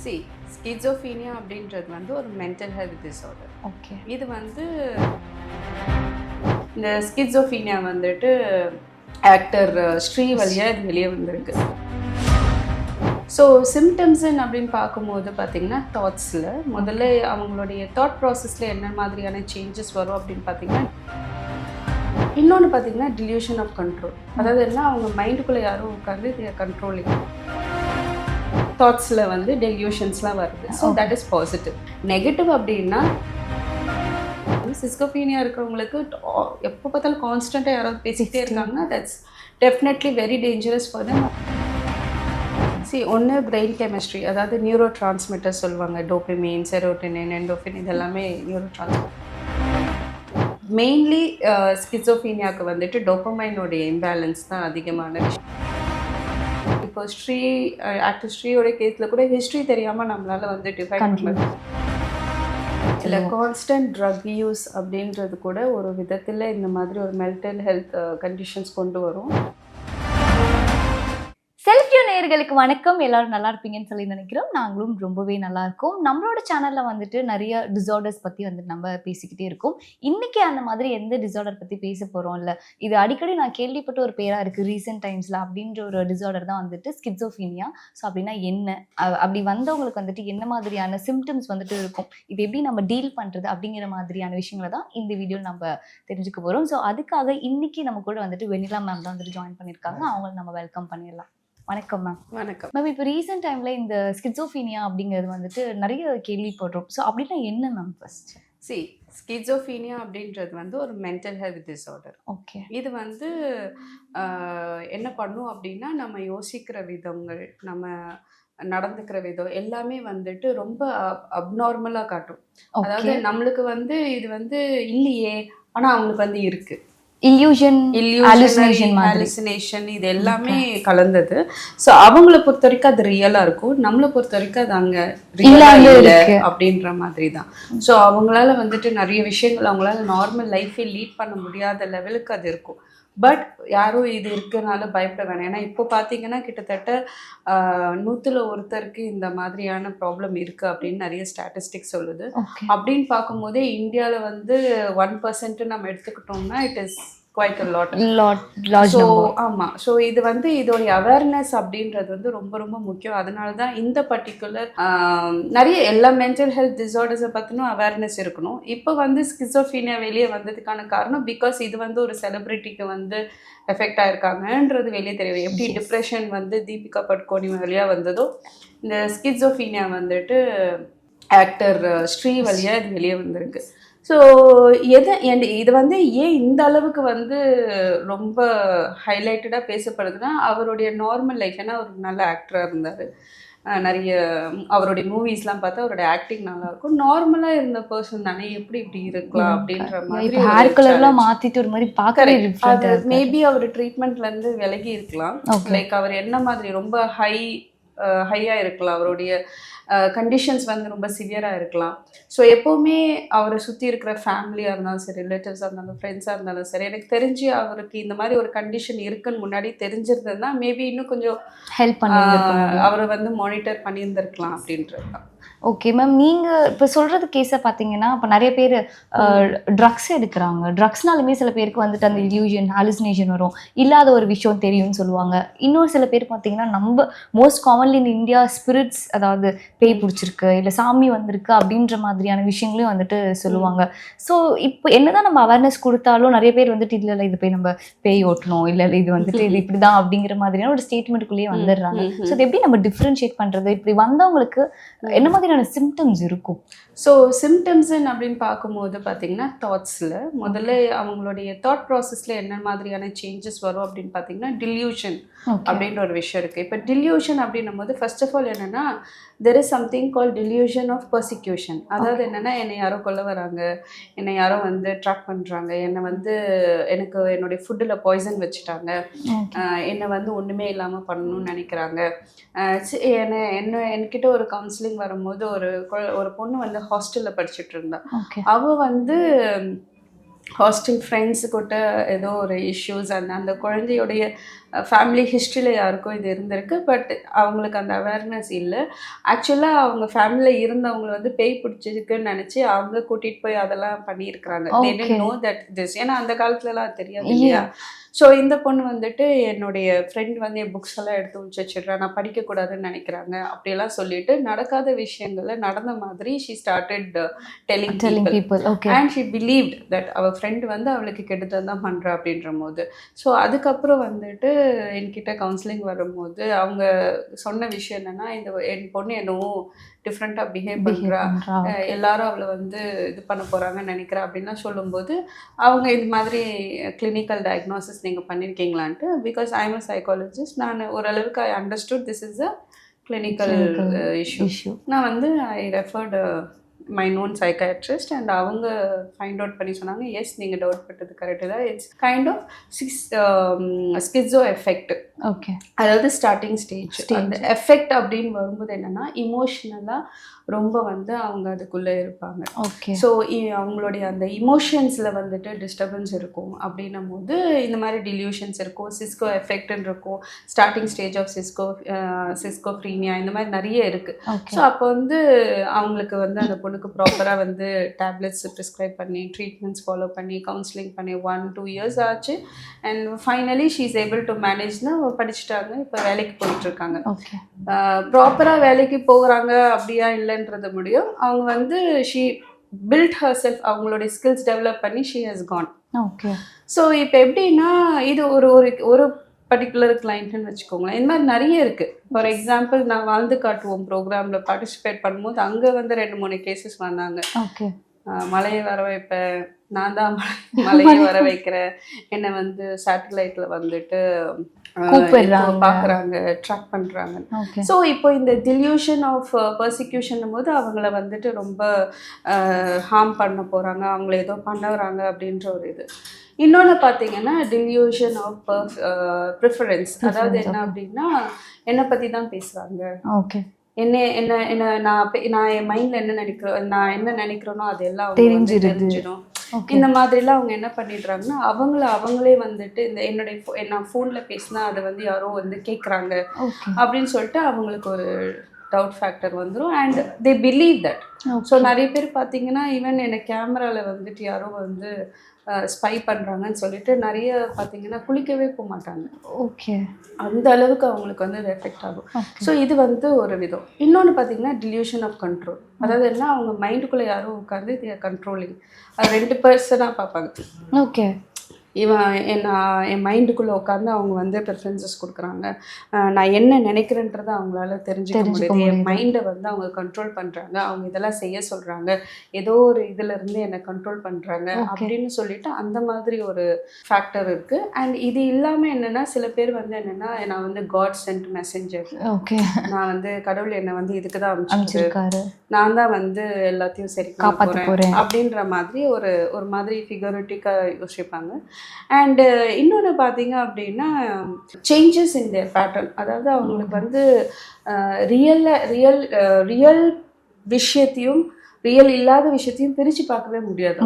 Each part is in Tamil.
சி ஸ்கிசோஃபீனியா அப்படின்றது வந்து ஒரு மென்டல் ஹெல்த் டிஸார்டர். ஓகே. இது வந்து இந்த ஸ்கிசோஃபீனியா வந்துட்டு ஆக்டர் ஸ்ரீ வழியாக இது வெளியே வந்திருக்கு. ஸோ சிம்டம்ஸ்ன்னு அப்படின்னு பார்க்கும்போது பார்த்திங்கன்னா தாட்ஸில் முதல்ல அவங்களுடைய தாட் ப்ராசஸில் என்ன மாதிரியான சேஞ்சஸ் வரும் அப்படின்னு பார்த்திங்கன்னா, இன்னொன்று பார்த்திங்கன்னா டில்யூஷன் ஆஃப் கண்ட்ரோல். அதாவது என்ன, அவங்க மைண்டுக்குள்ளே யாரும் உட்காந்து கண்ட்ரோலிங் தாட்ஸில் வந்து டெல்யூஷன்ஸ்லாம் வருது. So that is positive. Negative அப்படின்னா சிஸ்கோபீனியா இருக்கிறவங்களுக்கு எப்போ பார்த்தாலும் கான்ஸ்டண்ட்டாக யாராவது பேசிக்கிட்டே இருக்காங்கன்னா that's definitely very dangerous for them. ஒன்று பிரெயின் கெமிஸ்ட்ரி, அதாவது நியூரோ டிரான்ஸ்மிட்டர் சொல்லுவாங்க, டோபமைன், செரோட்டோனின், எண்டோஃபின், இதெல்லாமே நியூரோ டிரான்ஸ்மிட்டர். மெயின்லி ஸ்கிசோஃபீனியாவுக்கு வந்துட்டு டோபமைனோடைய இம்பேலன்ஸ் தான் அதிகமான விஷயம். இப்போ ஆக்டர் ஸ்ரீயோட கேஸில் கூட ஹிஸ்ட்ரி தெரியாமல் நம்மளால் வந்து டிஃபைன் பண்ண இல்லை. கான்ஸ்டன்ட் ட்ரக் யூஸ் அப்படின்றது கூட ஒரு விதத்தில் இந்த மாதிரி ஒரு மென்டல் ஹெல்த் கண்டிஷன்ஸ் கொண்டு வரும். செல்ஃப்யூ நேயர்களுக்கு வணக்கம். எல்லாரும் நல்லா இருப்பீங்கன்னு சொல்லி நினைக்கிறோம். நாங்களும் ரொம்பவே நல்லா இருக்கோம். நம்மளோட சேனல்ல வந்துட்டு நிறைய டிசார்டர்ஸ் பத்தி வந்துட்டு நம்ம பேசிக்கிட்டே இருக்கோம். இன்னைக்கு அந்த மாதிரி எந்த டிசார்டர் பத்தி பேச போறோம் இல்ல, இது அடிக்கடி நான் கேள்விப்பட்ட ஒரு பேரா இருக்கு ரீசெண்ட் டைம்ஸ்ல. அப்படின்ற ஒரு டிசார்டர் தான் வந்துட்டு ஸ்கிசோஃபீனியா. ஸோ அப்படின்னா என்ன, அப்படி வந்தவங்களுக்கு வந்துட்டு என்ன மாதிரியான சிம்டம்ஸ் வந்துட்டு இருக்கும், இது எப்படி நம்ம டீல் பண்றது அப்படிங்கிற மாதிரியான விஷயங்களை தான் இந்த வீடியோ நம்ம தெரிஞ்சுக்க போறோம். ஸோ அதுக்காக இன்னைக்கு நம்ம கூட வந்துட்டு வெண்ணிலா மேம் தான் வந்துட்டு ஜாயின் பண்ணியிருக்காங்க. அவங்களை நம்ம வெல்கம் பண்ணிடலாம். வணக்கம் மேம். வணக்கம் மேம். இப்போ ரீசெண்ட் டைம்ல இந்த ஸ்கிசோஃபீனியா அப்படிங்கிறது வந்துட்டு நிறைய கேள்விப்படுறோம். ஸோ அப்படின்னா என்ன மேம் ஃபர்ஸ்ட்? ஸ்கிசோஃபீனியா அப்படின்றது வந்து ஒரு மென்டல் ஹெல்த் டிஸார்டர். ஓகே. இது வந்து என்ன பண்ணும் அப்படின்னா, நம்ம யோசிக்கிற விதங்கள், நம்ம நடந்துக்கிற விதம் எல்லாமே வந்துட்டு ரொம்ப அப்நார்மலாக காட்டும். அதாவது நம்மளுக்கு வந்து இது வந்து இல்லையே, ஆனால் அவங்களுக்கு வந்து இருக்கு. ஹாலுசினேஷன் இது எல்லாமே கலந்தது. ஸோ அவங்கள பொறுத்த வரைக்கும் அது ரியலா இருக்கும், நம்மளை பொறுத்த வரைக்கும் அது அங்கே ரியலா இல்லை அப்படின்ற மாதிரி தான். ஸோ அவங்களால வந்துட்டு நிறைய விஷயங்கள் அவங்களால நார்மல் லைஃபை லீட் பண்ண முடியாத லெவலுக்கு அது இருக்கும். பட் யாரும் இது இருக்கிறனால பயப்பட வேணாம். ஏன்னா இப்போ பார்த்தீங்கன்னா கிட்டத்தட்ட 100ல் ஒருத்தருக்கு இந்த மாதிரியான ப்ராப்ளம் இருக்குது அப்படின்னு நிறைய ஸ்டாட்டிஸ்டிக்ஸ் சொல்லுது. அப்படின்னு பார்க்கும்போதே இந்தியாவில் வந்து 1% நம்ம எடுத்துக்கிட்டோம்னா it is quite a lot. So ஆமாம். ஸோ இது வந்து இதோடைய அவேர்னஸ் அப்படின்றது வந்து ரொம்ப ரொம்ப முக்கியம். அதனால தான் இந்த பர்டிகுலர் நிறைய எல்லா மென்டல் ஹெல்த் டிஸார்டர்ஸை பற்றினும் அவேர்னஸ் இருக்கணும். இப்போ வந்து ஸ்கிசோஃபீனியா வெளியே வந்ததுக்கான காரணம் பிகாஸ் இது வந்து ஒரு செலிப்ரிட்டிக்கு வந்து எஃபெக்ட் ஆயிருக்காங்கன்றது வெளியே தெரியும். எப்படி டிப்ரெஷன் வந்து தீபிகா படுகோனி வழியாக வந்ததோ, இந்த ஸ்கிசோஃபீனியா வந்துட்டு ஆக்டர் ஸ்ரீ வழியாக இது வெளியே வந்திருக்கு. ஸோ இது வந்து ஏன் இந்த அளவுக்கு வந்து ரொம்ப ஹைலைட்டடாக பேசப்படுதுன்னா, அவருடைய நார்மல் லைஃப், ஏன்னா அவர் நல்ல ஆக்டராக இருந்தார். நிறைய அவருடைய மூவிஸ்லாம் பார்த்தா அவருடைய ஆக்டிங் நல்லா இருக்கும். நார்மலாக இருந்த பர்சன் தானே, எப்படி இப்படி இருக்கலாம் அப்படின்ற மாதிரி ஹேர் கலர்லாம் மாற்றிட்டு ஒரு மாதிரி பார்க்க மேபி அவர் ட்ரீட்மெண்ட்லேருந்து விலகி இருக்கலாம். லைக் அவர் என்ன மாதிரி ரொம்ப ஹையாக இருக்கலாம், அவருடைய கண்டிஷன்ஸ் வந்து ரொம்ப சிவியராக இருக்கலாம். ஸோ எப்போவுமே அவரை சுற்றி இருக்கிற ஃபேமிலியாக இருந்தாலும் சரி, ரிலேட்டிவ்ஸாக இருந்தாலும், ஃப்ரெண்ட்ஸாக இருந்தாலும் சரி, எனக்கு தெரிஞ்சு அவருக்கு இந்த மாதிரி ஒரு கண்டிஷன் இருக்குன்னு முன்னாடி தெரிஞ்சிருந்ததுன்னா மேபி இன்னும் கொஞ்சம் ஹெல்ப் பண்ணி அவரை வந்து மானிட்டர் பண்ணியிருந்திருக்கலாம் அப்படின்றது தான். Okay ma'am. நீங்கள் இப்போ சொல்கிறது கேஸை பார்த்தீங்கன்னா, இப்போ நிறைய பேர் ட்ரக்ஸ் எடுக்கிறாங்க. ட்ரக்ஸ்னாலுமே சில பேருக்கு வந்துட்டு அந்த இல்யூஷன், ஹாலுசினேஷன் வரும், இல்லாத ஒரு விஷயம் தெரியும்னு சொல்லுவாங்க. இன்னொரு சில பேர் பார்த்தீங்கன்னா, நம்ம most commonly in India spirits, அதாவது பேய் பிடிச்சிருக்கு இல்லை சாமி வந்திருக்கு அப்படின்ற மாதிரியான விஷயங்களையும் வந்துட்டு சொல்லுவாங்க. ஸோ இப்போ என்னதான் நம்ம அவேர்னஸ் கொடுத்தாலும் நிறைய பேர் வந்துட்டு இல்லை இது போய் நம்ம பேய் ஓட்டணும், இல்லை இது வந்துட்டு இது இப்படி தான் அப்படிங்கிற மாதிரியான ஒரு ஸ்டேட்மெண்ட்டுக்குள்ளேயே வந்துடுறாங்க. ஸோ இது எப்படி நம்ம டிஃப்ரென்ஷியேட் பண்ணுறது? இப்படி வந்தவங்களுக்கு என்ன மாதிரியான சிம்டம்ஸ் இருக்கும்? ஸோ சிம்டம்ஸ்ன்னு அப்படின்னு பார்க்கும்போது பார்த்தீங்கன்னா தாட்ஸில் முதல்ல அவங்களுடைய தாட் ப்ராசஸில் என்ன மாதிரியான சேஞ்சஸ் வரும் அப்படின்னு பார்த்தீங்கன்னா டில்யூஷன் அப்படின்ற ஒரு விஷயம் இருக்குது. இப்போ டில்யூஷன் அப்படின்னும் போது ஃபர்ஸ்ட் ஆஃப் ஆல் என்னென்னா, there is something call delusion of persecution. அதாவது என்னென்னா, என்னை யாரோ கொல்ல வராங்க, என்னை யாரோ வந்து ட்ராக் பண்ணுறாங்க, என்னை வந்து எனக்கு என்னுடைய ஃபுட்டில் பாய்சன் வச்சுட்டாங்க, என்னை வந்து ஒன்றுமே இல்லாமல் பண்ணணும்னு நினைக்கிறாங்க. என்கிட்ட ஒரு கவுன்சிலிங் வரும்போது ஒரு பொண்ணு வந்து ஹாஸ்டலில் படிச்சுட்டு இருந்தா. அவள் வந்து ஹாஸ்டல் ஃப்ரெண்ட்ஸு கிட்ட ஏதோ ஒரு இஷ்யூஸ், அந்த குழந்தையுடைய ஃபேமிலி ஹிஸ்ட்ரியில் யாருக்கும் இது இருந்திருக்கு. பட் அவங்களுக்கு அந்த அவேர்னஸ் இல்லை. ஆக்சுவலாக அவங்க ஃபேமிலியில் இருந்தவங்களை வந்து பேய் பிடிச்சிருக்குன்னு நினச்சி அவங்க கூட்டிகிட்டு போய் அதெல்லாம் பண்ணியிருக்கிறாங்க. They didn't know that this. ஏன்னா அந்த காலத்துலலாம் அது தெரியாது இல்லையா. ஸோ இந்த பொண்ணு வந்துட்டு என்னுடைய ஃப்ரெண்ட் வந்து என் புக்ஸ் எல்லாம் எடுத்து வச்சிடுறா, நான் படிக்கக்கூடாதுன்னு நினைக்கிறாங்க அப்படியெல்லாம் சொல்லிட்டு நடக்காத விஷயங்களை நடந்த மாதிரி she started telling people. And she believed that அவள் ஃப்ரெண்டு வந்து அவளுக்கு கெடுதல் தான் பண்ணுறா அப்படின்ற போது. ஸோ அதுக்கப்புறம் வந்துட்டு என்கிட்ட கவுன்சிலிங் வரும்போது அவங்க சொன்ன விஷயம் என்னென்னா, என் பொண்ணு என்னவோ டிஃப்ரெண்ட்டாக பிஹேவ் பண்ணுறா, எல்லாரும் அவளை வந்து இது பண்ண போகிறாங்கன்னு நினைக்கிறா அப்படின்லாம் சொல்லும்போது அவங்க இது மாதிரி கிளினிக்கல் டயக்னோசிஸ் நீங்கள் பண்ணியிருக்கீங்களான்ட்டு, because I am a psychologist, நான் ஓரளவுக்கு I understood this is a clinical issue. நான் வந்து I referred my known psychiatrist and அவங்க ஃபைண்ட் அவுட் பண்ணி சொன்னாங்க, எஸ் நீங்கள் டவுட் பட்டது கரெக்டு தான், it's kind of schizo effect. Okay, அதாவது ஸ்டார்டிங் ஸ்டேஜ். அந்த எஃபெக்ட் அப்படின்னு வரும்போது என்னென்னா இமோஷ்னலாக ரொம்ப வந்து அவங்க அதுக்குள்ளே இருப்பாங்க. ஓகே, ஸோ அவங்களுடைய அந்த இமோஷன்ஸில் வந்துட்டு டிஸ்டர்பன்ஸ் இருக்கும். அப்படின்னும் போது இந்த மாதிரி டில்யூஷன்ஸ் இருக்கும், சிஸ்கோ எஃபெக்ட்னு இருக்கும், ஸ்டார்டிங் ஸ்டேஜ் ஆஃப் சிஸ்கோஃப்ரீனியா, இந்த மாதிரி நிறைய இருக்குது. ஸோ அப்போ வந்து அவங்களுக்கு வந்து அந்த பொண்ணுக்கு ப்ராப்பராக வந்து டேப்லெட்ஸ் ப்ரிஸ்கிரைப் பண்ணி ட்ரீட்மெண்ட்ஸ் ஃபாலோ பண்ணி கவுன்சிலிங் பண்ணி 1-2 years ஆச்சு. And finally she is able to மேனேஜ்னா படிச்சுட்டாங்க, இப்போ வேலைக்கு போயிட்டுருக்காங்க. ப்ராப்பராக வேலைக்கு போகிறாங்க அப்படியா இல்லைன்றது முடியும். அவங்க வந்து ஷீ பில்ட் ஹர் செல்ஃப், அவங்களுடைய ஸ்கில்ஸ் டெவலப் பண்ணி she has gone. Okay, so இப்போ எப்படின்னா இது ஒரு ஒரு பர்டிகுலர் கிளைண்ட்னு வச்சுக்கோங்களேன். இந்த மாதிரி நிறைய இருக்குது. ஃபார் எக்ஸாம்பிள் நான் வாழ்ந்து காட்டுவோம் ப்ரோக்ராமில் பார்ட்டிசிபேட் பண்ணும்போது அங்கே வந்து 2-3 கேசஸ் வந்தாங்க. ஓகே, மலையை வர வைப்பேன், நான் தான் மலையை வர வைக்கிறேன், என்னை வந்து சேட்டலைட்டில் வந்துட்டு பார்க்குறாங்க, ட்ராக் பண்ணுறாங்க. ஸோ இப்போ இந்த டில்யூஷன் ஆஃப் பர்சிக்யூஷன் போது அவங்கள வந்துட்டு ரொம்ப ஹார்ம் பண்ண போகிறாங்க, அவங்கள ஏதோ பண்ணுறாங்க அப்படின்ற ஒரு இது. இன்னொன்று பார்த்தீங்கன்னா டில்யூஷன் ஆஃப் ப்ரிஃபரன்ஸ். அதாவது என்ன அப்படின்னா என்னை பற்றி தான் பேசுகிறாங்க, ஓகே, என்ன நான் என் மைண்டில் என்ன நினைக்கிறேன், நான் என்ன நினைக்கிறேனோ அது எல்லாம் தெரிஞ்சிடும். இந்த மாதிரிலாம் அவங்க என்ன பண்ணிடுறாங்கன்னா அவங்களே வந்துட்டு இந்த நான் ஃபோனில் பேசினா அதை வந்து யாரோ வந்து கேட்குறாங்க அப்படின்னு சொல்லிட்டு அவங்களுக்கு ஒரு டவுட் ஃபேக்டர் வந்துடும். And they believe that. So நிறைய பேர் பார்த்தீங்கன்னா ஈவன் என்னை கேமராவில் வந்துட்டு யாரோ வந்து ஸ்பை பண்ணுறாங்கன்னு சொல்லிட்டு நிறைய பார்த்தீங்கன்னா குளிக்கவே போக மாட்டாங்க. ஓகே, அந்த அளவுக்கு அவங்களுக்கு வந்து அது எஃபெக்ட் ஆகும். ஸோ இது வந்து ஒரு விதம். இன்னொன்று பார்த்தீங்கன்னா டில்யூஷன் ஆஃப் கண்ட்ரோல். அதாவது என்ன, அவங்க மைண்டுக்குள்ளே யாரும் உட்காந்து கண்ட்ரோலிங், அது 2 பர்சனாக பார்ப்பாங்க. ஓகே, என் மைண்டுக்குள்ளே உட்காந்து அவங்க வந்து ப்ரிஃபரன்சஸ் கொடுக்குறாங்க, நான் என்ன நினைக்கிறேன்றதை அவங்களால தெரிஞ்சுக்க முடியுது, என் மைண்டை வந்து அவங்க கண்ட்ரோல் பண்ணுறாங்க, அவங்க இதெல்லாம் செய்ய சொல்கிறாங்க, ஏதோ ஒரு இதிலேருந்து என்னை கண்ட்ரோல் பண்ணுறாங்க அப்படின்னு சொல்லிட்டு அந்த மாதிரி ஒரு ஃபேக்டர் இருக்குது. அண்ட் இது இல்லாமல் என்னென்னா சில பேர் வந்து என்னென்னா, நான் வந்து காட் சென்ட் மெசேஞ்சர், ஓகே, நான் வந்து கடவுள் என்னை வந்து இதுக்கு தான் அமைச்சிருக்காரு, நான் தான் வந்து எல்லாத்தையும் சரி காப்பாற்ற போகிறேன் அப்படின்ற மாதிரி ஒரு மாதிரி ஃபிகரட்டிக்காக யோசிப்பாங்க. அண்டு இன்னொன்று பார்த்தீங்க அப்படின்னா சேஞ்சஸ் இன் தேர் பேட்டர்ன். அதாவது அவங்களுக்கு வந்து ரியல் விஷயத்தையும் ரியல் இல்லாத விஷயத்தையும் பிரித்து பார்க்கவே முடியாது.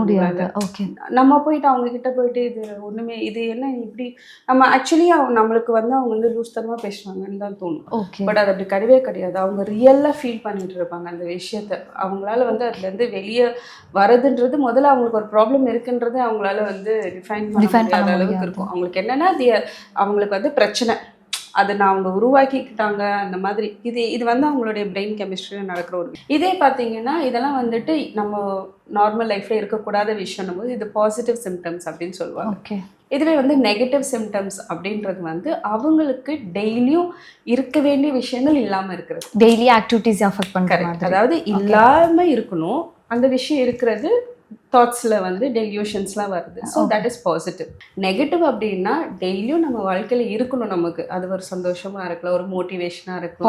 ஓகே, நம்ம போயிட்டு அவங்க கிட்ட போயிட்டு இது ஒன்றுமே இது என்ன இப்படி நம்ம ஆக்சுவலி நம்மளுக்கு வந்து அவங்க வந்து லூஸ்தனமாக பேசுவாங்கன்னு தான் தோணும். பட் அது அப்படி கிடையவே கிடையாது. அவங்க ரியலாக ஃபீல் பண்ணிட்டு இருப்பாங்க அந்த விஷயத்த. அவங்களால வந்து அதுலேருந்து வெளியே வரதுன்றது முதல்ல அவங்களுக்கு ஒரு ப்ராப்ளம் இருக்குன்றது அவங்களால வந்து டிஃபைன் பண்ண அளவுக்கு இருக்கும். அவங்களுக்கு என்னென்னா அவங்களுக்கு வந்து பிரச்சனை அதை நான் அவங்க உருவாக்கிக்கிட்டாங்க அந்த மாதிரி. இது வந்து அவங்களுடைய பிரெயின் கெமிஸ்ட்ரியில் நடக்கிற ஒரு இதே பார்த்தீங்கன்னா இதெல்லாம் வந்துட்டு நம்ம நார்மல் லைஃப்பில் இருக்கக்கூடாத விஷயம்னும் போது இது பாசிட்டிவ் சிம்டம்ஸ் அப்படின்னு சொல்லுவாங்க. இதுவே வந்து நெகட்டிவ் சிம்டம்ஸ் அப்படின்றது வந்து அவங்களுக்கு டெய்லியும் இருக்க வேண்டிய விஷயங்கள் இல்லாமல் இருக்கிறது, டெய்லி ஆக்டிவிட்டிஸ் அஃபெக்ட் பண்ணுறது. அதாவது இல்லாமல் இருக்கணும், அந்த விஷயம் இருக்கிறது தாட்ஸில் வந்து டெல்யூஷன்ஸ்லாம் வருது. So that is positive. Negative அப்படின்னா டெய்லியும் நம்ம வாழ்க்கையில் இருக்கணும், நமக்கு அது ஒரு சந்தோஷமாக இருக்கலாம், ஒரு மோட்டிவேஷனாக இருக்கலாம்,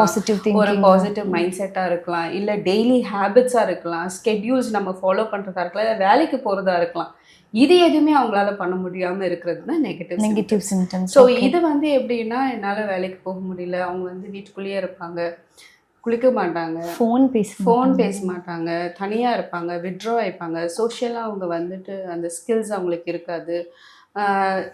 ஒரு பாசிட்டிவ் மைண்ட் செட்டாக இருக்கலாம், இல்லை டெய்லி ஹேபிட்ஸாக இருக்கலாம், ஸ்கெட்யூல்ஸ் நம்ம ஃபாலோ பண்ணுறதா இருக்கலாம், இல்லை வேலைக்கு போகிறதா இருக்கலாம். இது எதுவுமே அவங்களால பண்ண முடியாமல் இருக்கிறது தான் நெகட்டிவ் சிம்டம்ஸ். ஸோ இது வந்து எப்படின்னா என்னால் வேலைக்கு போக முடியல, அவங்க வந்து வீட்டுக்குள்ளேயே இருப்பாங்க, குளிக்க மாட்டாங்க, ஃபோன் பேச மாட்டாங்க, தனியாக இருப்பாங்க, வித்ட்ரா ஆகிப்பாங்க, சோஷியலாக அவங்க வந்துட்டு அந்த ஸ்கில்ஸ் அவங்களுக்கு இருக்காது,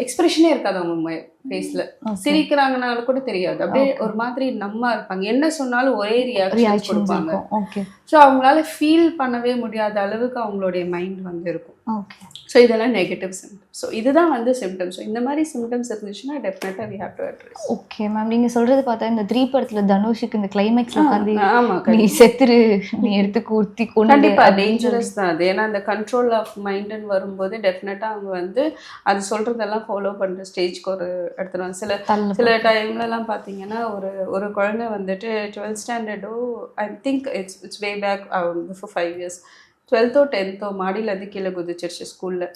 எக்ஸ்பிரஷனே இருக்காது அவங்க ஃபேஸ்ல. சிரிக்கிறாங்கனாலும் கூட தெரியாது. அப்படியே ஒரு மாதிரி நம்மா இருப்பாங்க. என்ன சொன்னாலும் ஒரே ரியாக்ஷன் கொடுப்பாங்க. ஓகே. ஸோ அவங்களால ஃபீல் பண்ணவே முடியாத அளவுக்கு அவங்களுடைய மைண்ட் வந்து இருக்கும். ஓகே. ஸோ இதெல்லாம் நெகட்டிவ் சிம்டம்ஸ். ஸோ இதுதான் வந்து சிம்டம்ஸ். ஸோ இந்த மாதிரி சிம்டம்ஸ் இருந்துச்சுன்னா டெஃபினட்டாக we have to address. Okay ma'am, நீங்கள் சொல்கிறது பார்த்தா இந்த 3 படத்தில் தனுஷுக்கு இந்த கிளைமேக்ஸில் உட்காந்து ஆமாம், நீ செத்துரு, நீ எடுத்து கூர்த்தி கொண்டு கண்டிப்பாக டேஞ்சரஸ் தான் அது. ஏன்னா அந்த கண்ட்ரோல் ஆஃப் மைண்டுன்னு வரும்போது டெஃபினட்டாக அவங்க வந்து அது சொல்கிறதெல்லாம் ஃபாலோ பண்ணுற ஸ்டேஜ்க்கு ஒரு எடுத்துருவாங்க. சில டைம்லலாம் பார்த்தீங்கன்னா ஒரு குழந்தை வந்துட்டு 12th ஸ்டாண்டர்டோ I think it's way back before 5 years 12th or 10th மாடியிலேருந்து கீழே குதிச்சிருச்சு ஸ்கூலில்.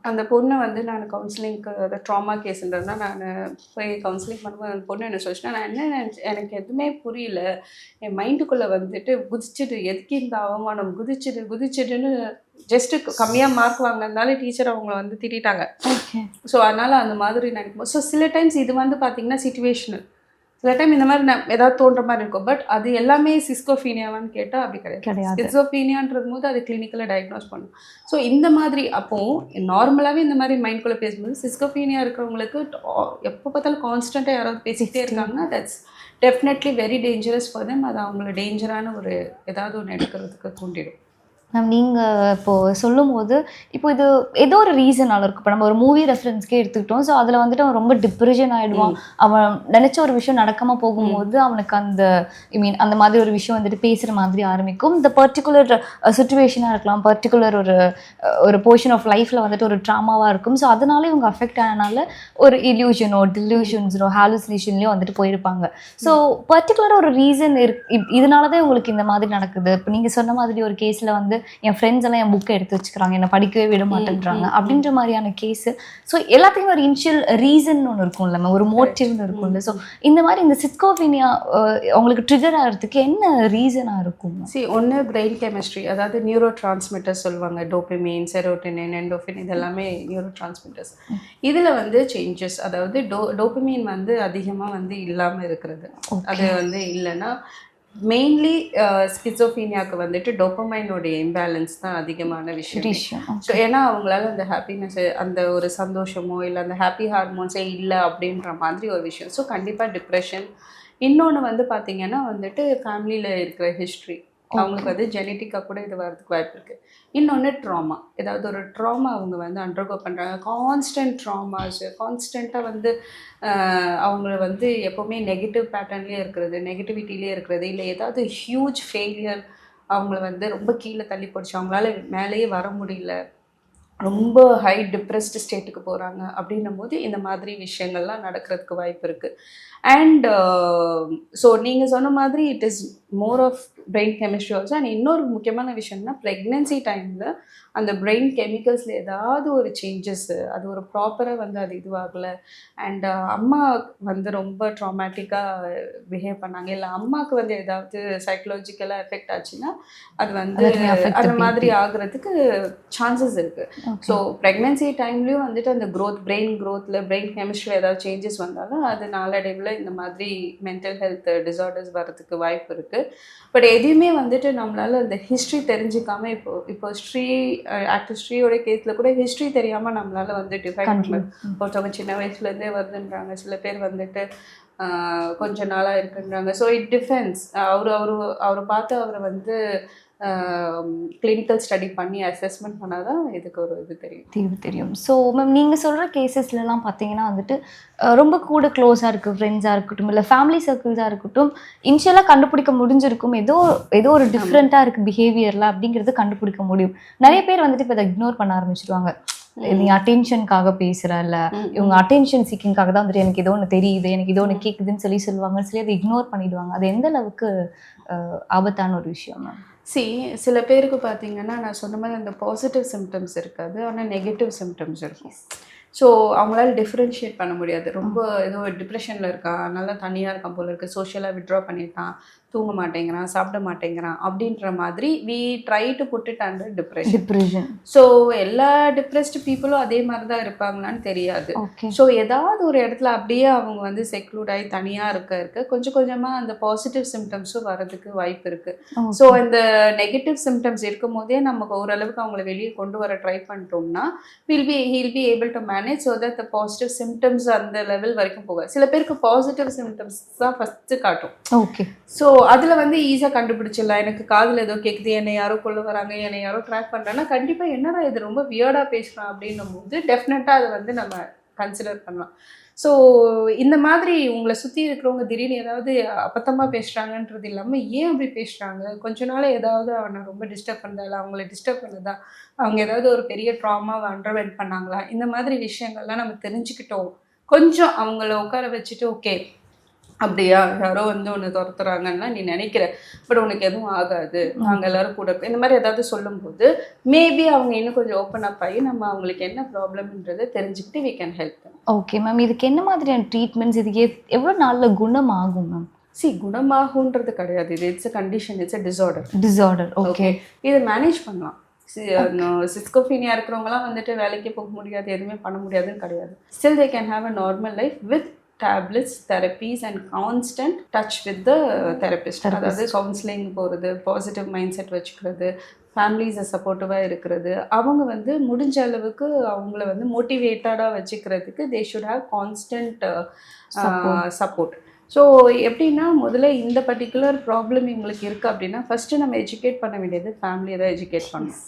அந்த பொண்ணை வந்து நான் கவுன்சிலிங்க்கு அந்த ட்ராமா கேஸுன்றதுனா நான் போய் கவுன்சிலிங் பண்ணும்போது அந்த பொண்ணு என்ன சொல்லிச்சுன்னா, நான் என்ன எனக்கு எதுவுமே புரியல, என் மைண்டுக்குள்ளே வந்துட்டு குதிச்சுட்டு எதுக்கு இந்த அவமானம், குதிச்சுட்டுன்னு ஜஸ்ட்டு கம்மியாக மார்க் வாங்கினதுனால டீச்சர் அவங்கள வந்து திட்டாங்க. ஸோ அதனால் அந்த மாதிரி நினைக்கும்போது ஸோ சில டைம்ஸ் இது வந்து பார்த்திங்கன்னா சிச்சுவேஷனல். சில டைம் இந்த மாதிரி ஏதாவது தோன்ற மாதிரி இருக்கும். பட் அது எல்லாமே சிஸ்கோஃபீனியாவான்னு கேட்டால் அப்படி கிடையாது. ஸ்கிசோஃபீனியான்றது போது அது கிளினிக்கலாக டயக்னோஸ் பண்ணும். ஸோ இந்த மாதிரி அப்போது நார்மலாகவே இந்த மாதிரி மைண்ட்குள்ளே பேசும்போது சிஸ்கோஃபீனியா இருக்கிறவங்களுக்கு எப்போ பார்த்தாலும் கான்ஸ்டண்ட்டாக யாராவது பேசிக்கிட்டே இருக்காங்கன்னா that's definitely very dangerous for them. அது அவங்கள டேஞ்சரான ஏதாவது ஒன்று எடுக்கிறதுக்கு தூண்டிடும். மேம் நீங்கள் இப்போது சொல்லும் போது இப்போ இது ஏதோ ஒரு ரீசனால் இருக்கும். இப்போ நம்ம ஒரு மூவி ரெஃபரன்ஸ்க்கே எடுத்துக்கிட்டோம். ஸோ அதில் வந்துட்டு அவன் ரொம்ப டிப்ரெஷன் ஆகிடுவான். அவன் நினச்ச ஒரு விஷயம் நடக்காமல் போகும்போது அவனுக்கு அந்த மாதிரி ஒரு விஷயம் வந்துட்டு பேசுகிற மாதிரி ஆரம்பிக்கும். இந்த பர்டிகுலர் சுச்சுவேஷனாக இருக்கலாம், பர்டிகுலர் ஒரு போர்ஷன் ஆஃப் லைஃப்பில் வந்துட்டு ஒரு ட்ராமாவாக இருக்கும். ஸோ அதனால இவங்க அஃபெக்ட் ஆனனால ஒரு இல்யூஷனோ டில்யூஷன்ஸோ ஹாலுசினேஷன்லேயோ வந்துட்டு போயிருப்பாங்க. ஸோ பர்டிகுலராக ஒரு ரீசன் இதனால தான் உங்களுக்கு இந்த மாதிரி நடக்குது. இப்போ நீங்கள் சொன்ன மாதிரி ஒரு கேஸில் வந்து என் ஃப்ரெண்ட்ஸ் எல்லாம் என் புக்கை எடுத்து வச்சுக்கிறாங்க, என்னை படிக்கவே விட மாட்டேன்றாங்க அப்படின்ற மாதிரியான கேஸு. ஸோ எல்லாத்தையும் ஒரு இனிஷியல் ரீசன் ஒன்று இருக்கும்ல, ஒரு மோட்டிவ்னு இருக்கும்ல. ஸோ இந்த மாதிரி இந்த சிஸ்கோஃபீனியா உங்களுக்கு ட்ரிகர் ஆகிறதுக்கு என்ன ரீசனாக இருக்கும்? ஒன்று பிரெயின் கெமிஸ்ட்ரி, அதாவது நியூரோ டிரான்ஸ்மிட்டர்ஸ் சொல்லுவாங்க. டோபமைன், செரோட்டோனின், எண்டோஃபின் இதெல்லாமே நியூரோ டிரான்ஸ்மிட்டர்ஸ். இதில் வந்து சேஞ்சஸ், அதாவது டோபமைன் வந்து அதிகமாக வந்து இல்லாமல் இருக்கிறது. அது வந்து இல்லைன்னா மெயின்லி ஸ்கிசோஃபீனியாவுக்கு வந்துட்டு டோபமைனோடைய இம்பேலன்ஸ் தான் அதிகமான விஷயம். ஸோ ஏன்னா அவங்களால அந்த ஹாப்பினஸ், அந்த ஒரு சந்தோஷமோ இல்லை அந்த ஹாப்பி ஹார்மோன்ஸே இல்லை அப்படின்ற மாதிரி ஒரு விஷயம். ஸோ கண்டிப்பாக டிப்ரெஷன். இன்னொன்று வந்து பார்த்திங்கன்னா வந்துட்டு ஃபேமிலியில் இருக்கிற ஹிஸ்ட்ரி, அவங்களுக்கு வந்து ஜெனட்டிக்காக கூட இது வரதுக்கு வாய்ப்பு இருக்குது. இன்னொன்று ட்ராமா, ஏதாவது ஒரு ட்ராமா அவங்க வந்து அண்டர்கோ பண்ணுறாங்க. கான்ஸ்டன்ட் ட்ராமாஸ், கான்ஸ்டண்ட்டாக வந்து அவங்கள வந்து எப்போவுமே நெகட்டிவ் பேட்டர்ன்லேயே இருக்கிறது, நெகட்டிவிட்டிலே இருக்கிறது, இல்லை ஏதாவது ஹியூஜ் ஃபெயிலியர் அவங்கள வந்து ரொம்ப கீழே தள்ளி போடுச்சு, அவங்களால மேலேயே வர முடியல, ரொம்ப ஹை டிப்ரெஸ்டு ஸ்டேட்டுக்கு போகிறாங்க அப்படின்னும் போது இந்த மாதிரி விஷயங்கள்லாம் நடக்கிறதுக்கு வாய்ப்பு இருக்குது. அண்ட் ஸோ நீங்கள் சொன்ன மாதிரி it is more of brain chemistry also. And இன்னொரு முக்கியமான விஷயம்னா ப்ரெக்னென்சி டைமில் அந்த பிரெயின் கெமிக்கல்ஸில் ஏதாவது ஒரு சேஞ்சஸ்ஸு, அது ஒரு ப்ராப்பராக வந்து அது இதுவாகலை, அண்ட் அம்மா வந்து ரொம்ப ட்ராமேட்டிக்காக பிஹேவ் பண்ணாங்க, இல்லை அம்மாவுக்கு வந்து ஏதாவது சைக்கலாஜிக்கலாக எஃபெக்ட் ஆச்சுன்னா அது வந்து அந்த மாதிரி ஆகுறதுக்கு சான்சஸ் இருக்குது. ஸோ ப்ரெக்னென்சி டைம்லேயும் வந்துட்டு அந்த பிரெயின் க்ரோத்தில் பிரெயின் கெமிஸ்ட்ரியில் ஏதாவது சேஞ்சஸ் வந்தாலும் அது நாளடைவில் இந்த மாதிரி மென்டல் ஹெல்த் டிஸார்டர்ஸ் வரதுக்கு வாய்ப்பு இருக்குது. பட் எதையுமே வந்துட்டு நம்மளால் அந்த ஹிஸ்ட்ரி தெரிஞ்சிக்காமல் இப்போ ஆக்டர் ஸ்ரீயோட கேஸில் கூட ஹிஸ்ட்ரி தெரியாமல் நம்மளால் வந்து டிஃபைன் பண்ண, ஒருத்தவங்க சின்ன வயசுலேருந்தே வருதுன்றாங்க, சில பேர் வந்துட்டு கொஞ்ச நாளாக இருக்குன்றாங்க. So it defence. அவரை பார்த்து அவரை வந்து கிளினிக்கல் ஸ்டடி பண்ணி அசஸ்மெண்ட் பண்ணால் தான் இதுக்கு ஒரு இது தெரியும். ஸோ மேம் நீங்கள் சொல்கிற கேசஸ்லாம் பார்த்தீங்கன்னா வந்துட்டு ரொம்ப கூட க்ளோஸாக இருக்குது, ஃப்ரெண்ட்ஸாக இருக்கட்டும் இல்லை ஃபேமிலி சர்க்கிள்ஸாக இருக்கட்டும், இனிஷியலாக கண்டுபிடிக்க முடிஞ்சிருக்கும் ஏதோ ஒரு டிஃப்ரெண்ட்டாக இருக்குது பிஹேவியரில் அப்படிங்கிறது கண்டுபிடிக்க முடியும். நிறைய பேர் வந்துட்டு இப்போ இதை இக்னோர் பண்ண ஆரம்பிச்சிருவாங்க. நீ அட்டென்ஷனுக்காக பேசுகிற, இல்லை இவங்க அட்டென்ஷன் சீக்கிங்காக தான் வந்துட்டு எனக்கு ஏதோ ஒன்று தெரியுது, எனக்கு ஏதோ ஒன்று கேட்குதுன்னு சொல்லுவாங்கன்னு சொல்லி அதை இக்னோர் பண்ணிடுவாங்க. அது எந்த அளவுக்கு ஆபத்தான ஒரு விஷயம் மேம்? சில பேருக்கு பார்த்தீங்கன்னா நான் சொன்ன மாதிரி அந்த பாசிட்டிவ் சிம்டம்ஸ் இருக்காது, ஆனால் நெகட்டிவ் சிம்டம்ஸ் இருக்கும். ஸோ அவங்களால டிஃப்ரென்ஷியேட் பண்ண முடியாது. ரொம்ப ஏதோ டிப்ரெஷனில் இருக்கான், நல்லா தனியாக இருக்கான் போல இருக்குது, சோஷியலாக விட்ரா பண்ணியிருக்கான், தூங்க மாட்டேங்கிறான், சாப்பிட மாட்டேங்கிறான் அப்படின்ற மாதிரி we try to put it under depression. So எல்லா டிப்ரெஸ்டு பீப்புளும் அதே மாதிரி தான் இருப்பாங்களான்னு தெரியாது. ஸோ ஏதாவது ஒரு இடத்துல அப்படியே அவங்க வந்து செக்லூட் ஆகி தனியாக இருக்க கொஞ்சம் கொஞ்சமாக அந்த பாசிட்டிவ் சிம்டம்ஸும் வரதுக்கு வாய்ப்பு இருக்குது. ஸோ இந்த நெகட்டிவ் சிம்டம்ஸ் இருக்கும் போதே நமக்கு ஓரளவுக்கு அவங்கள வெளியே கொண்டு வர ட்ரை பண்ணிட்டோம்னா he'll be able to manage so that the positive symptoms அந்த லெவல் வரைக்கும் போகாது. சில பேருக்கு பாசிட்டிவ் சிம்டம்ஸ் தான் ஃபஸ்ட்டு காட்டும். ஓகே. ஸோ அதில் வந்து ஈஸியாக கண்டுபிடிச்சிடலாம். எனக்கு காதில் ஏதோ கேட்குது, என்னை யாரோ கொள்ள வராங்க, என்னை யாரோ ட்ராக் பண்ணுறாங்கன்னா கண்டிப்பாக என்னடா இது ரொம்ப வியர்டாக பேசுகிறான் அப்படின்னும் போது டெஃபினட்டாக அதை வந்து நம்ம கன்சிடர் பண்ணலாம். ஸோ இந்த மாதிரி உங்களை சுற்றி இருக்கிறவங்க திடீர்னு ஏதாவது அபத்தமாக பேசுகிறாங்கன்றது இல்லாமல் ஏன் அப்படி பேசுகிறாங்க, கொஞ்ச நாள் ஏதாவது அவனை ரொம்ப டிஸ்டர்ப் பண்ணுறதா, அவங்கள டிஸ்டர்ப் பண்ணதா, அவங்க ஏதாவது ஒரு பெரிய ட்ராமாவை அண்டர்வென்ட் பண்ணாங்களா, இந்த மாதிரி விஷயங்கள்லாம் நம்ம தெரிஞ்சுக்கிட்டோம். கொஞ்சம் அவங்கள உட்கார வச்சுட்டு ஓகே அப்படியா யாரோ வந்து ஒன்று துரத்துறாங்கன்னா நீ நினைக்கிற, பட் உனக்கு எதுவும் ஆகாது, நாங்கள் எல்லாரும் கூட இந்த மாதிரி ஏதாவது சொல்லும்போது மேபி அவங்க இன்னும் கொஞ்சம் ஓப்பன் அப் ஆகி நம்ம அவங்களுக்கு என்ன ப்ராப்ளம்ன்றதை தெரிஞ்சுக்கிட்டு we can help them. Okay ma'am. இதுக்கு என்ன மாதிரியான ட்ரீட்மெண்ட்ஸ், இதுக்கு எவ்வளோ நாளில் குணமாகும் மேம்? குணமாகுன்றது கிடையாது, இது it's a condition, it's a disorder. Okay, இதை மேனேஜ் பண்ணலாம். சிஸ்கோஃபீனியா இருக்கிறவங்களாம் வந்துட்டு வேலைக்கு போக முடியாது, எதுவுமே பண்ண முடியாதுன்னு கிடையாது. Still they can have a normal life with tablets, therapies and constant touch with the therapist. அதாவது கவுன்சிலிங் போகிறது, பாசிட்டிவ் மைண்ட் செட் வச்சுக்கிறது, ஃபேமிலிஸை சப்போர்ட்டிவாக இருக்கிறது, அவங்க வந்து முடிஞ்ச அளவுக்கு அவங்கள வந்து மோட்டிவேட்டடாக வச்சுக்கிறதுக்கு they should have constant support. So எப்படின்னா முதல்ல இந்த பர்டிகுலர் ப்ராப்ளம் இவங்களுக்கு இருக்குது அப்படின்னா ஃபஸ்ட்டு நம்ம எஜுகேட் பண்ண வேண்டியது ஃபேமிலியை தான் எஜுகேட் பண்ணணும்.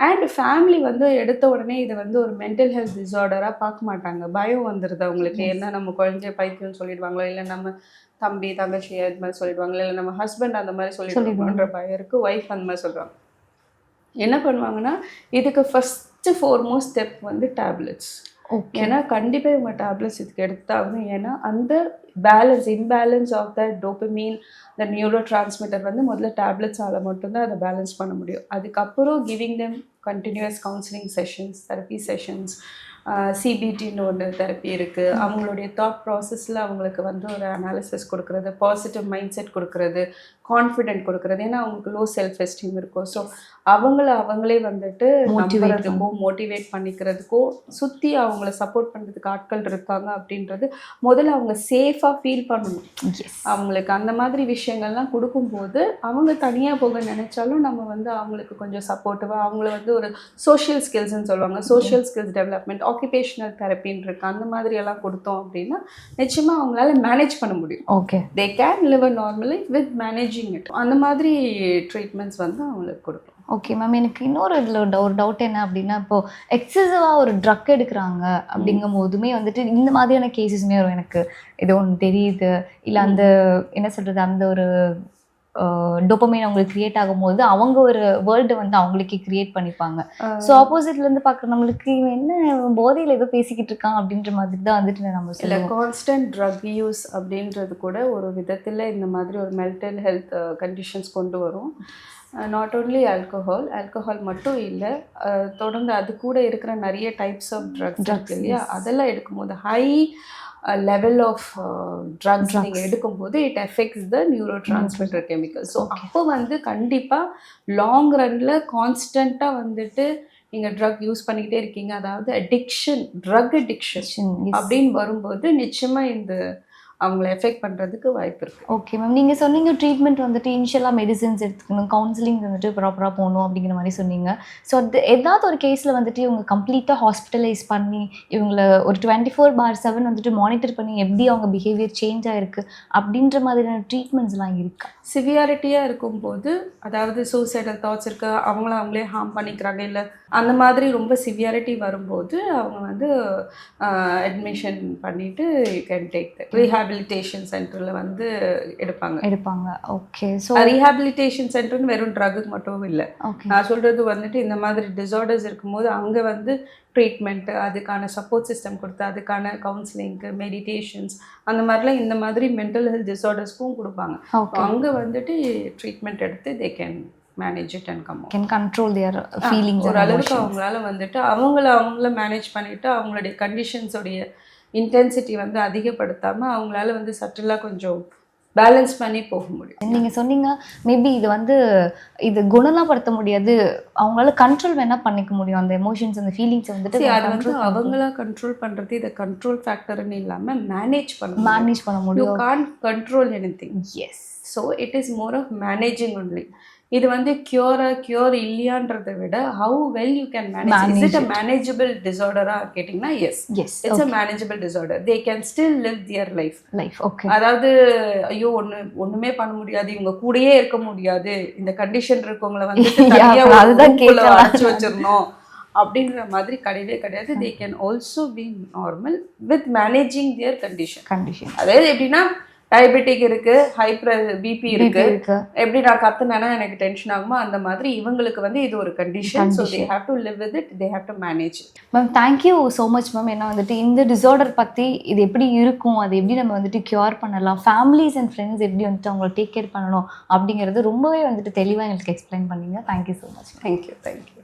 அண்ட் ஃபேமிலி வந்து எடுத்த உடனே இதை வந்து ஒரு மென்டல் ஹெல்த் டிஸார்டராக பார்க்க மாட்டாங்க. பயம் வந்துடுது அவங்களுக்கு. என்ன நம்ம குழந்தைய பைத்தியம்னு சொல்லிடுவாங்களோ, இல்லை நம்ம தம்பி தங்கச்சி அது மாதிரி சொல்லிடுவாங்களோ, இல்லை நம்ம ஹஸ்பண்ட் அந்த மாதிரி சொல்லிடுவாங்கன்ற பயம் இருக்குது. ஒய்ஃப் அந்த மாதிரி சொல்கிறாங்க. என்ன பண்ணுவாங்கன்னா இதுக்கு ஃபஸ்ட்டு ஃபோர்மோஸ்ட் ஸ்டெப் வந்து டேப்லெட்ஸ். ஏன்னா கண்டிப்பாக இவங்க டேப்லெட்ஸ் இதுக்கு எடுத்தாகணும். ஏன்னா அந்த இம்பேலன்ஸ் ஆஃப் த டோபமைன், இந்த நியூரோ டிரான்ஸ்மிட்டர் வந்து முதல்ல டேப்லெட்ஸால் மட்டும்தான் அதை பேலன்ஸ் பண்ண முடியும். அதுக்கப்புறம் giving them continuous counselling sessions, therapy sessions, சிபிடின்னு ஒன்று தெரப்பி இருக்குது. அவங்களுடைய தாட் ப்ராசஸில் அவங்களுக்கு வந்து ஒரு அனாலிசிஸ் கொடுக்குறது, பாசிட்டிவ் மைண்ட் செட் கொடுக்குறது, கான்ஃபிடென்ட் கொடுக்குறது. ஏன்னா அவங்களுக்கு லோ செல்ஃப் எஸ்டீம் இருக்கும். ஸோ அவங்களே வந்துட்டு நம்புறதுக்கோ மோட்டிவேட் பண்ணிக்கிறதுக்கோ சுற்றி அவங்கள சப்போர்ட் பண்ணுறதுக்கு ஆட்கள் இருக்காங்க அப்படின்றது முதல்ல அவங்க சேஃபாக ஃபீல் பண்ணணும். அவங்களுக்கு அந்த மாதிரி விஷயங்கள்லாம் கொடுக்கும்போது அவங்க தனியாக போக நினைச்சாலும் நம்ம வந்து அவங்களுக்கு கொஞ்சம் சப்போர்ட்டிவாக அவங்கள வந்து ஒரு சோஷியல் ஸ்கில்ஸ்ன்னு சொல்லுவாங்க, சோஷியல் ஸ்கில்ஸ் டெவலப்மெண்ட், ஆக்குபேஷனல் தெரப்பின்னு இருக்குது, அந்த மாதிரி எல்லாம் கொடுத்தோம் அப்படின்னா நிச்சயமாக அவங்களால மேனேஜ் பண்ண முடியும். Okay, they can live a normal life with managing it. அந்த மாதிரி ட்ரீட்மெண்ட்ஸ் வந்து அவங்களுக்கு கொடுக்கும். Okay ma'am. எனக்கு இன்னொரு இதில் ஒரு டவுட் என்ன அப்படின்னா, இப்போது எக்ஸசிவாக ஒரு ட்ரக் எடுக்கிறாங்க அப்படிங்கும் போதுமே வந்துட்டு இந்த மாதிரியான கேசஸ்மே வரும். எனக்கு ஏதோ ஒன்று தெரியுது, இல்லை அந்த என்ன சொல்கிறது, அந்த ஒரு டோபமைன் அவங்களுக்கு கிரியேட் ஆகும்போது அவங்க ஒரு வேர்ல்டை வந்து அவங்களுக்கே கிரியேட் பண்ணிப்பாங்க. ஸோ ஆப்போசிட்லேருந்து பார்க்குற நம்மளுக்கு இவன் என்ன போதையில் ஏதோ பேசிக்கிட்டு இருக்கான் அப்படின்ற மாதிரி தான் வந்துட்டு நம்ம இல்லை. கான்ஸ்டன்ட் ட்ரக் யூஸ் அப்படின்றது கூட ஒரு விதத்தில் இந்த மாதிரி ஒரு மென்டல் ஹெல்த் கண்டிஷன்ஸ் கொண்டு வரும். நாட் ஓன்லி ஆல்கஹால் மட்டும் இல்லை, தொடர்ந்து அது கூட இருக்கிற நிறைய டைப்ஸ் ஆஃப் ட்ரக்ஸ் இருக்கு இல்லையா, அதெல்லாம் எடுக்கும்போது ஹை லெவல் ஆஃப் ட்ரக்ஸ் நீங்கள் எடுக்கும்போது it effects the neuro transmitter chemical. So அப்போ வந்து கண்டிப்பாக லாங் ரன்னில் கான்ஸ்டண்ட்டாக வந்துட்டு நீங்கள் ட்ரக் யூஸ் பண்ணிக்கிட்டே இருக்கீங்க, அதாவது ட்ரக் அடிக்ஷன் அப்படின்னு வரும்போது நிச்சயமாக இந்த அவங்கள எஃபெக்ட் பண்ணுறதுக்கு வாய்ப்பு இருக்குது. Okay ma'am. நீங்கள் சொன்னீங்க ட்ரீட்மெண்ட் வந்துட்டு இனிஷியலாக மெடிசின்ஸ் எடுத்துக்கணும், கவுன்சிலிங் வந்துட்டு ப்ராப்பராக போகணும் அப்படிங்கிற மாதிரி சொன்னீங்க. ஸோ அது ஏதாவது ஒரு கேஸில் வந்துட்டு இவங்க கம்ப்ளீட்டாக ஹாஸ்பிட்டலைஸ் பண்ணி இவங்களை ஒரு 24/7 வந்துட்டு மானிட்டர் பண்ணி எப்படி அவங்க பிஹேவியர் சேஞ்ச் ஆகிருக்கு அப்படின்ற மாதிரியான ட்ரீட்மெண்ட்ஸ்லாம் இருக்கா? சிவியாரிட்டியாக இருக்கும்போது, அதாவது சூசைடல் தாட்ஸ் இருக்க, அவங்களே ஹார்ம் பண்ணிக்கிறாங்க, இல்லை அந்த மாதிரி ரொம்ப சிவியாரிட்டி வரும்போது அவங்க வந்து அட்மிஷன் பண்ணிவிட்டு you can take the rehabilitation சென்டரில் வந்து எடுப்பாங்க. ஓகே. ஸோ ரீஹாபிலிட்டேஷன் சென்டர்னு வெறும் ட்ரக்குக்கு மட்டும் இல்லை, நான் சொல்கிறது வந்துட்டு இந்த மாதிரி டிஸார்டர்ஸ் இருக்கும்போது அங்கே வந்து ட்ரீட்மெண்ட்டு, அதுக்கான சப்போர்ட் சிஸ்டம் கொடுத்து அதுக்கான கவுன்சிலிங்க்கு, மெடிடேஷன்ஸ், அந்த மாதிரிலாம் இந்த மாதிரி மென்டல் ஹெல்த் டிஸார்டர்ஸ்க்கும் கொடுப்பாங்க. அங்கே வந்துட்டு ட்ரீட்மெண்ட் எடுத்து they can manage it and come can control their feelings. ஒரு அளவுக்கு அவங்களால வந்துட்டு அவங்கள மேனேஜ் பண்ணிவிட்டு அவங்களுடைய கண்டிஷன்ஸோடைய இன்டென்சிட்டி வந்து அதிகப்படுத்தாமல் அவங்களால வந்து சட்டிலாக கொஞ்சம் பேலன்ஸ் பண்ணி போக முடியும். நீங்க சொன்னீங்க மேபி இது வந்து இது குணம்லாம் படுத்த முடியாது, அவங்களால கண்ட்ரோல் வேணா பண்ணிக்க முடியும் அந்த எமோஷன்ஸ் அந்த ஃபீலிங்ஸ் வந்துட்டு. அது வந்து அவங்களா கண்ட்ரோல் பண்றது, இதை கண்ட்ரோல் ஃபேக்டர்னு இல்லாம மேனேஜ் பண்ண முடியும். You can't control anything. Yes. So it is more of managing only. இது வந்து கியூர் இல்லையான்றதை விட how well you can manage. Is it a manageable டிசார்டரா கேட்டிங்கன்னா yes, it's a manageable disorder. They can still live their life. Okay. அதாவது ஐயோ ஒண்ணுமே பண்ண முடியாது, இவங்க கூடயே இருக்க முடியாது, இந்த கண்டிஷன் இருக்கவங்களை வந்து அடைச்சு வச்சிடணும் அப்படின்ற மாதிரி கிடையவே கிடையாது. They can also be normal with managing their condition. அதாவது எப்படின்னா டயபெட்டிக் இருக்கு, பிபி இருக்கு, எப்படி நான் கத்துனேன்னா எனக்கு டென்ஷன் ஆகுமோ அந்த மாதிரி இவங்களுக்கு வந்து இது ஒரு condition. So they have to live with it, they have to manage. Ma'am thank you so much ma'am. ஏன்னா வந்துட்டு இந்த டிசார்டர் பற்றி இது எப்படி இருக்கும், அது எப்படி நம்ம வந்துட்டு க்யூர் பண்ணலாம், ஃபேமிலிஸ் அண்ட் ஃப்ரெண்ட்ஸ் எப்படி வந்துட்டு அவங்களை டேக் கேர் பண்ணணும் அப்படிங்கிறது ரொம்பவே வந்துட்டு தெளிவாக எங்களுக்கு எக்ஸ்பிளைன் பண்ணீங்க. Thank you so much. தேங்க்யூ.